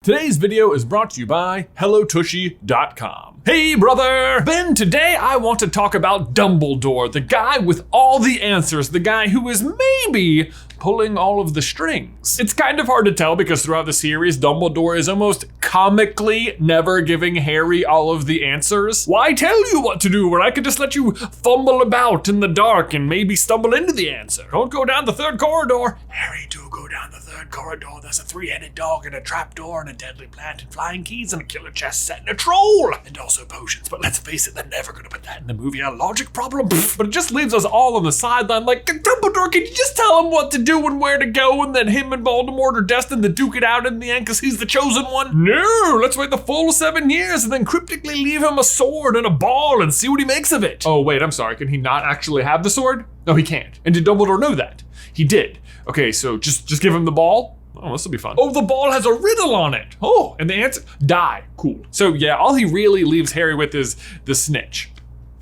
Today's video is brought to you by HelloTushy.com. Hey brother! Ben, today I want to talk about Dumbledore, the guy with all the answers, the guy who is maybe pulling all of the strings. It's kind of hard to tell because throughout the series, Dumbledore is almost comically never giving Harry all of the answers. Why tell you what to do when I could just let you fumble about in the dark and maybe stumble into the answer? Don't go down the third corridor. Harry, do go down the third corridor. There's a three-headed dog and a trapdoor and a deadly plant and flying keys and a killer chest set and a troll. And also potions, but let's face it, they're never gonna put that in the movie. A logic problem. But it just leaves us all on the sideline like, Dumbledore, can you just tell him what to do and where to go, and then him and Voldemort are destined to duke it out in the end because he's the chosen one? No, let's wait the full 7 years and then cryptically leave him a sword and a ball and see what he makes of it. Oh wait, I'm sorry, can he not actually have the sword? No, he can't. And did Dumbledore know that? He did. Okay, so just give him the ball? Oh, this will be fun. Oh, the ball has a riddle on it. Oh, and the answer, die. Cool. So yeah, all he really leaves Harry with is the snitch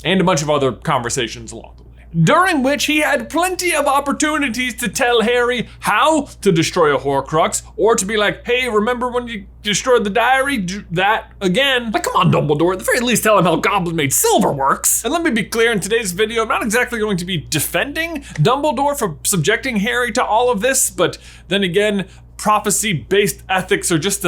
and a bunch of other conversations along the way, during which he had plenty of opportunities to tell Harry how to destroy a Horcrux, or to be like, hey, remember when you destroyed the diary? Do that again. Like, come on, Dumbledore, at the very least tell him how Goblin-made silver works. And let me be clear, in today's video, I'm not exactly going to be defending Dumbledore for subjecting Harry to all of this, but then again, prophecy-based ethics are just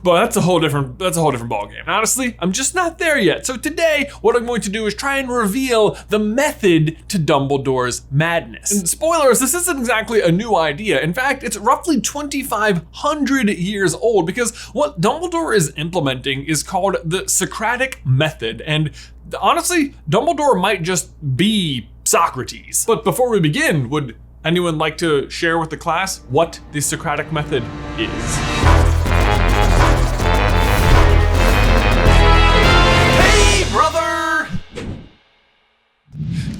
but that's a whole different ballgame. Honestly, I'm just not there yet. So today, what I'm going to do is try and reveal the method to Dumbledore's madness. And spoilers, this isn't exactly a new idea. In fact, it's roughly 2,500 years old, because what Dumbledore is implementing is called the Socratic Method. And honestly, Dumbledore might just be Socrates. But before we begin, would anyone like to share with the class what the Socratic Method is?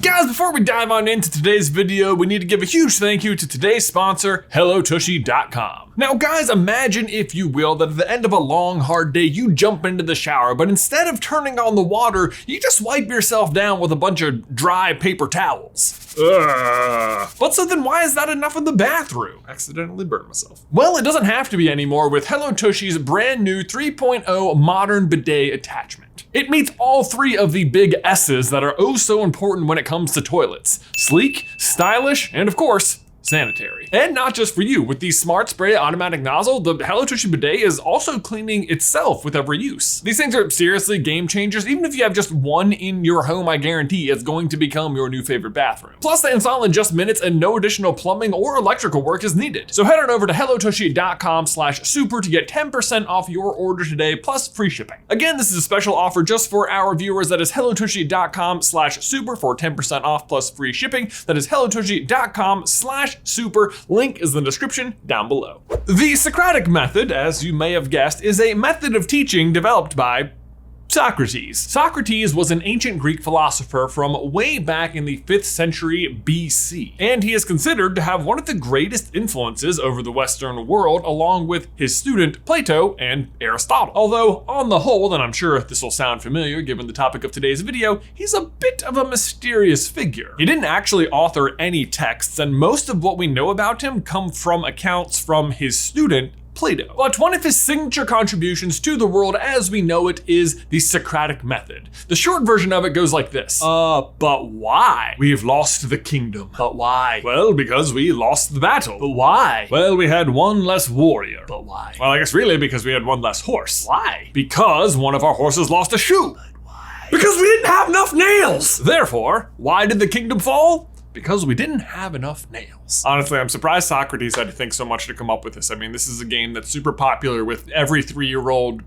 Guys, before we dive on into today's video, we need to give a huge thank you to today's sponsor, HelloTushy.com. Now guys, imagine, if you will, that at the end of a long, hard day, you jump into the shower, but instead of turning on the water, you just wipe yourself down with a bunch of dry paper towels. But so then why is that enough in the bathroom? Accidentally burned myself. Well, it doesn't have to be anymore with HelloTushy's brand new 3.0 modern bidet attachment. It meets all three of the big S's that are oh so important when it comes to toilets: sleek, stylish, and of course, sanitary. And not just for you. With the Smart Spray automatic nozzle, the HelloTushy bidet is also cleaning itself with every use. These things are seriously game changers. Even if you have just one in your home, I guarantee it's going to become your new favorite bathroom. Plus, they install in just minutes and no additional plumbing or electrical work is needed. So head on over to HelloTushy.com/super to get 10% off your order today, plus free shipping. Again, this is a special offer just for our viewers. That is HelloTushy.com/super for 10% off plus free shipping. That is HelloTushy.com/super. Link is in the description down below. The Socratic Method, as you may have guessed, is a method of teaching developed by Socrates. Socrates was an ancient Greek philosopher from way back in the 5th century BC, and he is considered to have one of the greatest influences over the Western world, along with his student Plato and Aristotle. Although, on the whole, and I'm sure this will sound familiar given the topic of today's video, he's a bit of a mysterious figure. He didn't actually author any texts, and most of what we know about him come from accounts from his student Plato. But one of his signature contributions to the world as we know it is the Socratic Method. The short version of it goes like this. But why? We've lost the kingdom. But why? Well, because we lost the battle. But why? Well, we had one less warrior. But why? Well, I guess really because we had one less horse. Why? Because one of our horses lost a shoe. But why? Because we didn't have enough nails. Therefore, why did the kingdom fall? Because we didn't have enough nails. Honestly, I'm surprised Socrates had to think so much to come up with this. I mean, this is a game that's super popular with every 3-year-old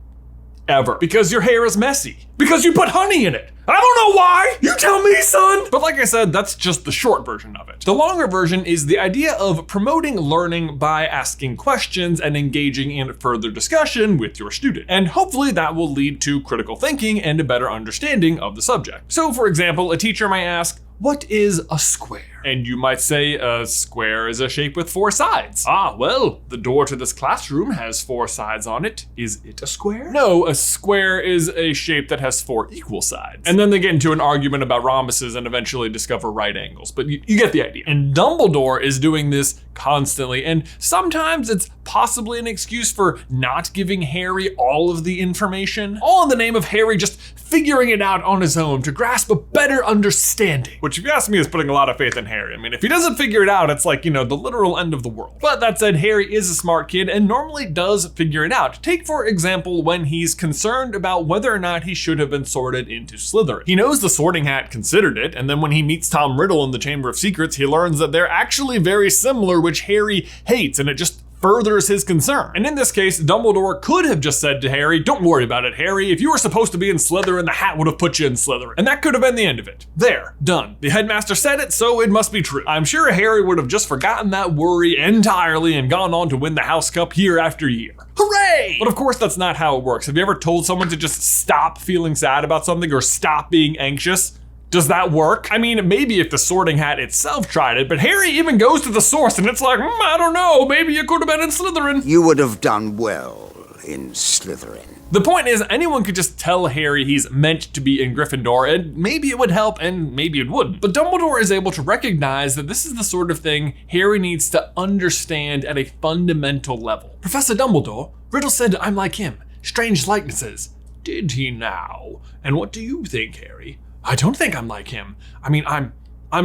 ever. Because your hair is messy. Because you put honey in it. I don't know why. You tell me, son. But like I said, that's just the short version of it. The longer version is the idea of promoting learning by asking questions and engaging in further discussion with your student. And hopefully that will lead to critical thinking and a better understanding of the subject. So for example, a teacher might ask, what is a square? And you might say a square is a shape with 4 sides. Ah, well, the door to this classroom has 4 sides on it. Is it a square? No, a square is a shape that has 4 equal sides. And then they get into an argument about rhombuses and eventually discover right angles, but you get the idea. And Dumbledore is doing this constantly, and sometimes it's possibly an excuse for not giving Harry all of the information, all in the name of Harry just figuring it out on his own to grasp a better understanding. Which, if you ask me, is putting a lot of faith in Harry. I mean, if he doesn't figure it out, it's like, the literal end of the world. But that said, Harry is a smart kid and normally does figure it out. Take, for example, when he's concerned about whether or not he should have been sorted into Slytherin. He knows the Sorting Hat considered it, and then when he meets Tom Riddle in the Chamber of Secrets, he learns that they're actually very similar, which Harry hates, and it just furthers his concern. And in this case, Dumbledore could have just said to Harry, don't worry about it, Harry. If you were supposed to be in Slytherin, the hat would have put you in Slytherin. And that could have been the end of it. There, done. The headmaster said it, so it must be true. I'm sure Harry would have just forgotten that worry entirely and gone on to win the House Cup year after year. Hooray! But of course, that's not how it works. Have you ever told someone to just stop feeling sad about something or stop being anxious? Does that work? I mean, maybe if the Sorting Hat itself tried it, but Harry even goes to the source and it's like, I don't know, maybe you could have been in Slytherin. You would have done well in Slytherin. The point is, anyone could just tell Harry he's meant to be in Gryffindor, and maybe it would help and maybe it wouldn't. But Dumbledore is able to recognize that this is the sort of thing Harry needs to understand at a fundamental level. Professor Dumbledore, Riddle said I'm like him. Strange likenesses. Did he now? And what do you think, Harry? I don't think I'm like him. I mean, I'm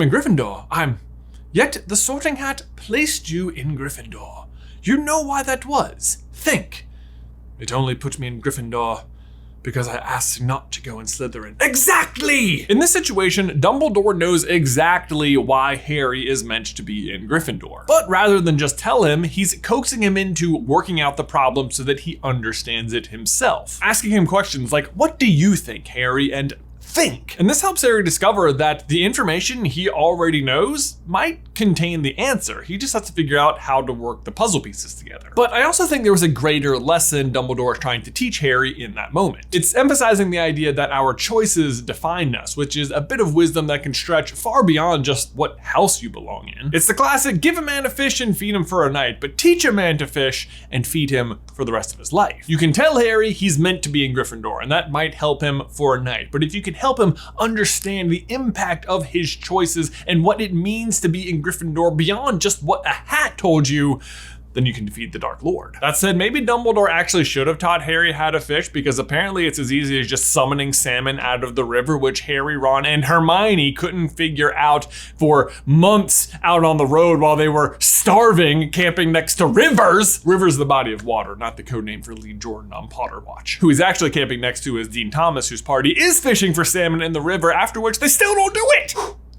in Gryffindor. Yet the Sorting Hat placed you in Gryffindor. You know why that was. Think. It only put me in Gryffindor because I asked not to go in Slytherin. Exactly! In this situation, Dumbledore knows exactly why Harry is meant to be in Gryffindor. But rather than just tell him, he's coaxing him into working out the problem so that he understands it himself. Asking him questions like, what do you think, Harry? And think. And this helps Harry discover that the information he already knows might contain the answer. He just has to figure out how to work the puzzle pieces together. But I also think there was a greater lesson Dumbledore is trying to teach Harry in that moment. It's emphasizing the idea that our choices define us, which is a bit of wisdom that can stretch far beyond just what house you belong in. It's the classic, give a man a fish and feed him for a night, but teach a man to fish and feed him for the rest of his life. You can tell Harry he's meant to be in Gryffindor, and that might help him for a night, but if you can help him understand the impact of his choices and what it means to be in Gryffindor beyond just what a hat told you, then you can defeat the Dark Lord. That said, maybe Dumbledore actually should have taught Harry how to fish, because apparently it's as easy as just summoning salmon out of the river, which Harry, Ron, and Hermione couldn't figure out for months out on the road while they were starving, camping next to rivers. River's the body of water, not the code name for Lee Jordan on Potter Watch. Who he's actually camping next to is Dean Thomas, whose party is fishing for salmon in the river, after which they still don't do it.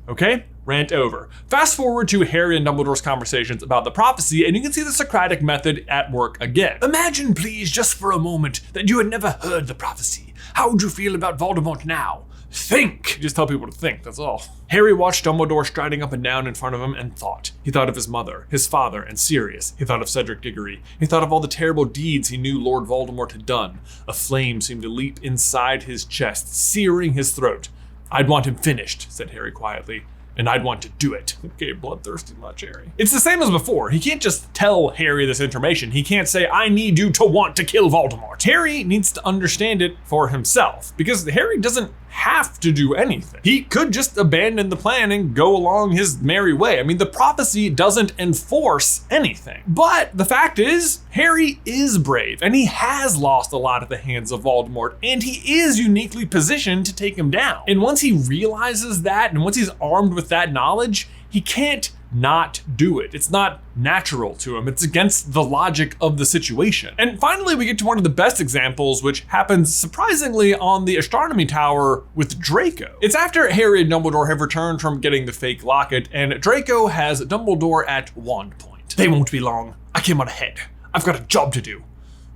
Okay, rant over. Fast forward to Harry and Dumbledore's conversations about the prophecy, and you can see the Socratic Method at work again. Imagine, please, just for a moment, that you had never heard the prophecy. How would you feel about Voldemort now? Think! Just tell people to think, that's all. Harry watched Dumbledore striding up and down in front of him and thought. He thought of his mother, his father, and Sirius. He thought of Cedric Diggory. He thought of all the terrible deeds he knew Lord Voldemort had done. A flame seemed to leap inside his chest, searing his throat. I'd want him finished, said Harry quietly, and I'd want to do it. Okay, bloodthirsty much, Harry. It's the same as before. He can't just tell Harry this information. He can't say, I need you to want to kill Voldemort. Harry needs to understand it for himself, because Harry doesn't have to do anything. He could just abandon the plan and go along his merry way. I mean, the prophecy doesn't enforce anything. But the fact is, Harry is brave, and he has lost a lot at the hands of Voldemort, and he is uniquely positioned to take him down. And once he realizes that, and once he's armed with that knowledge, he can't not do it. It's not natural to him. It's against the logic of the situation. And finally, we get to one of the best examples, which happens surprisingly on the astronomy tower with Draco. It's after Harry and Dumbledore have returned from getting the fake locket, and Draco has Dumbledore at wand point. They won't be long. I came on ahead. I've got a job to do.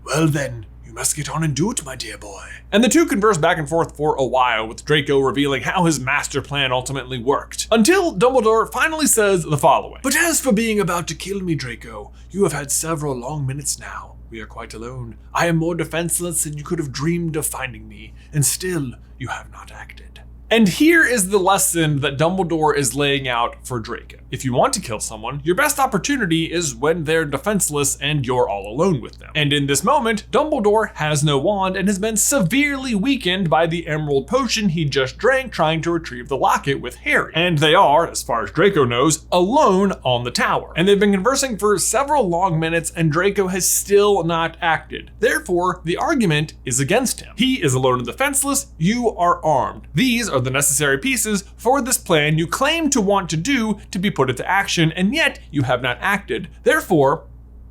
Well then, you must get on and do it, my dear boy. And the two converse back and forth for a while, with Draco revealing how his master plan ultimately worked. Until Dumbledore finally says the following. But as for being about to kill me, Draco, you have had several long minutes now. We are quite alone. I am more defenseless than you could have dreamed of finding me, and still you have not acted. And here is the lesson that Dumbledore is laying out for Draco. If you want to kill someone, your best opportunity is when they're defenseless and you're all alone with them. And in this moment, Dumbledore has no wand and has been severely weakened by the emerald potion he just drank trying to retrieve the locket with Harry. And they are, as far as Draco knows, alone on the tower. And they've been conversing for several long minutes and Draco has still not acted. Therefore, the argument is against him. He is alone and defenseless, you are armed. These are the necessary pieces for this plan you claim to want to do to be put into action, and yet you have not acted. Therefore,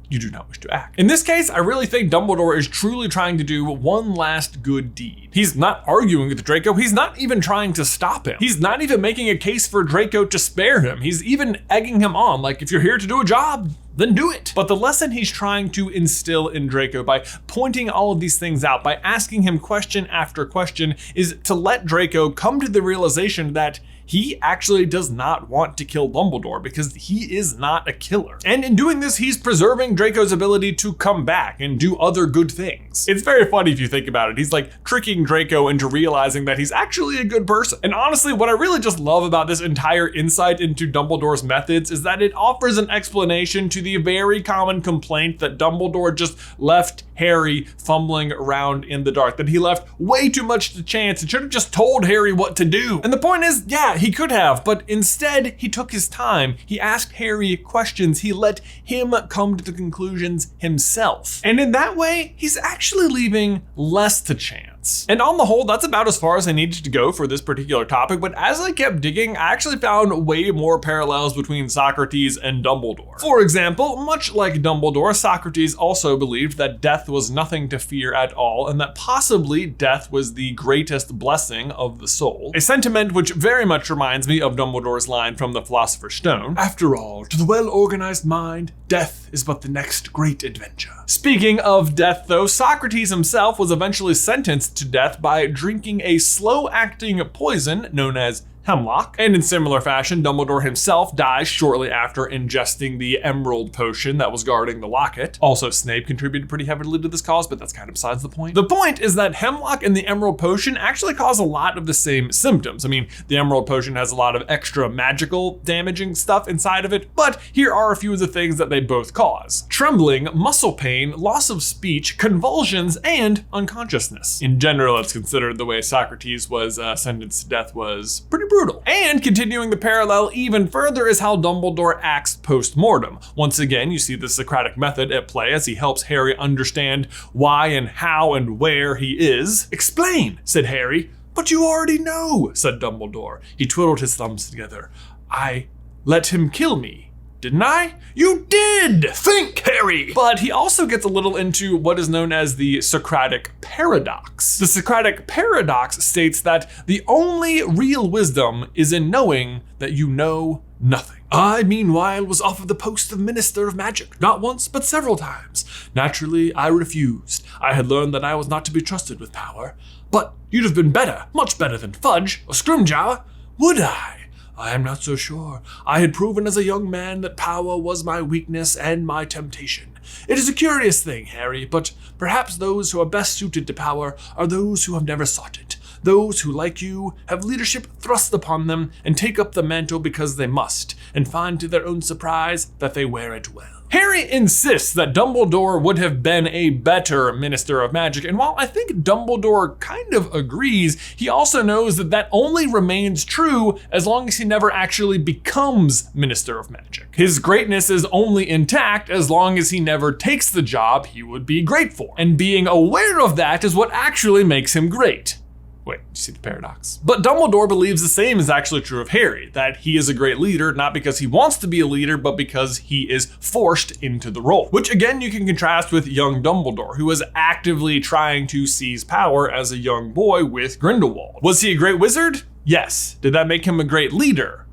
you do not wish to act. In this case, I really think Dumbledore is truly trying to do one last good deed. He's not arguing with Draco, he's not even trying to stop him. He's not even making a case for Draco to spare him. He's even egging him on, like, if you're here to do a job, then do it. But the lesson he's trying to instill in Draco by pointing all of these things out, by asking him question after question, is to let Draco come to the realization that he actually does not want to kill Dumbledore because he is not a killer. And in doing this, he's preserving Draco's ability to come back and do other good things. It's very funny if you think about it. He's like tricking Draco into realizing that he's actually a good person. And honestly, what I really just love about this entire insight into Dumbledore's methods is that it offers an explanation to the very common complaint that Dumbledore just left Harry fumbling around in the dark, that he left way too much to chance and should have just told Harry what to do. And the point is, yeah, he could have, but instead he took his time. He asked Harry questions. He let him come to the conclusions himself. And in that way, he's actually leaving less to chance. And on the whole, that's about as far as I needed to go for this particular topic, but as I kept digging, I actually found way more parallels between Socrates and Dumbledore. For example, much like Dumbledore, Socrates also believed that death was nothing to fear at all, and that possibly death was the greatest blessing of the soul. A sentiment which very much reminds me of Dumbledore's line from the Philosopher's Stone. After all, to the well-organized mind, death is but the next great adventure. Speaking of death though, Socrates himself was eventually sentenced to death by drinking a slow-acting poison known as hemlock. And in similar fashion, Dumbledore himself dies shortly after ingesting the emerald potion that was guarding the locket. Also, Snape contributed pretty heavily to this cause, but that's kind of besides the point. The point is that hemlock and the emerald potion actually cause a lot of the same symptoms. I mean, the emerald potion has a lot of extra magical damaging stuff inside of it, but here are a few of the things that they both cause: trembling, muscle pain, loss of speech, convulsions, and unconsciousness. In general, it's considered the way Socrates was sentenced to death was pretty brutal. And continuing the parallel even further is how Dumbledore acts post-mortem. Once again, you see the Socratic Method at play as he helps Harry understand why and how and where he is. "Explain," said Harry. "But you already know," said Dumbledore. He twiddled his thumbs together. "I let him kill me. Didn't I?" "You did! Think, Harry!" But he also gets a little into what is known as the Socratic Paradox. The Socratic Paradox states that the only real wisdom is in knowing that you know nothing. "I, meanwhile, was offered the post of Minister of Magic, not once, but several times. Naturally, I refused. I had learned that I was not to be trusted with power. But you'd have been better, much better than Fudge or Scrimgeour. Would I? I am not so sure. I had proven as a young man that power was my weakness and my temptation. It is a curious thing, Harry, but perhaps those who are best suited to power are those who have never sought it. Those who, like you, have leadership thrust upon them and take up the mantle because they must, and find to their own surprise that they wear it well." Harry insists that Dumbledore would have been a better Minister of Magic, and while I think Dumbledore kind of agrees, he also knows that that only remains true as long as he never actually becomes Minister of Magic. His greatness is only intact as long as he never takes the job he would be great for, and being aware of that is what actually makes him great. Wait, you see the paradox? But Dumbledore believes the same is actually true of Harry, that he is a great leader, not because he wants to be a leader, but because he is forced into the role. Which again, you can contrast with young Dumbledore, who was actively trying to seize power as a young boy with Grindelwald. Was he a great wizard? Yes. Did that make him a great leader?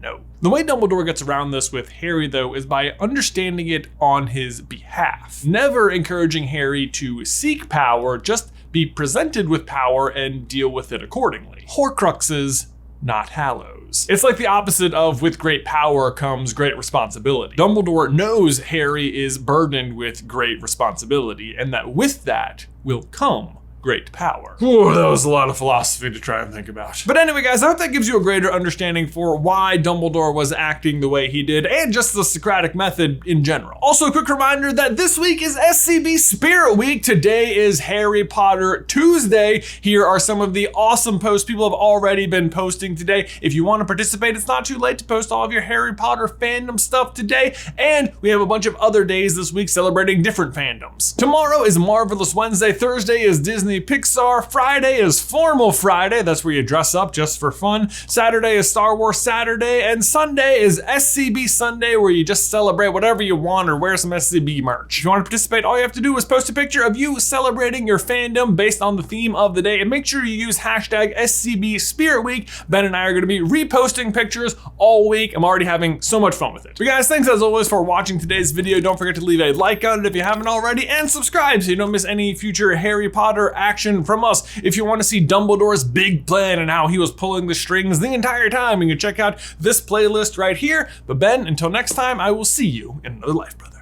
No. The way Dumbledore gets around this with Harry, though, is by understanding it on his behalf. Never encouraging Harry to seek power, just be presented with power and deal with it accordingly. Horcruxes, not hallows. It's like the opposite of with great power comes great responsibility. Dumbledore knows Harry is burdened with great responsibility and that with that will come great power. Ooh, that was a lot of philosophy to try and think about. But anyway, guys, I hope that gives you a greater understanding for why Dumbledore was acting the way he did, and just the Socratic method in general. Also, a quick reminder that this week is SCB Spirit Week. Today is Harry Potter Tuesday. Here are some of the awesome posts people have already been posting today. If you want to participate, it's not too late to post all of your Harry Potter fandom stuff today. And we have a bunch of other days this week celebrating different fandoms. Tomorrow is Marvelous Wednesday. Thursday is Disney Pixar. Friday is Formal Friday. That's where you dress up just for fun. Saturday is Star Wars Saturday. And Sunday is SCB Sunday, where you just celebrate whatever you want or wear some SCB merch. If you want to participate, all you have to do is post a picture of you celebrating your fandom based on the theme of the day, and make sure you use hashtag SCB Spirit Week. Ben and I are going to be reposting pictures all week. I'm already having so much fun with it. But guys, thanks as always for watching today's video. Don't forget to leave a like on it if you haven't already, and subscribe so you don't miss any future Harry Potter action from us. If you want to see Dumbledore's big plan and how he was pulling the strings the entire time, you can check out this playlist right here. But Ben, until next time, I will see you in another life, brother.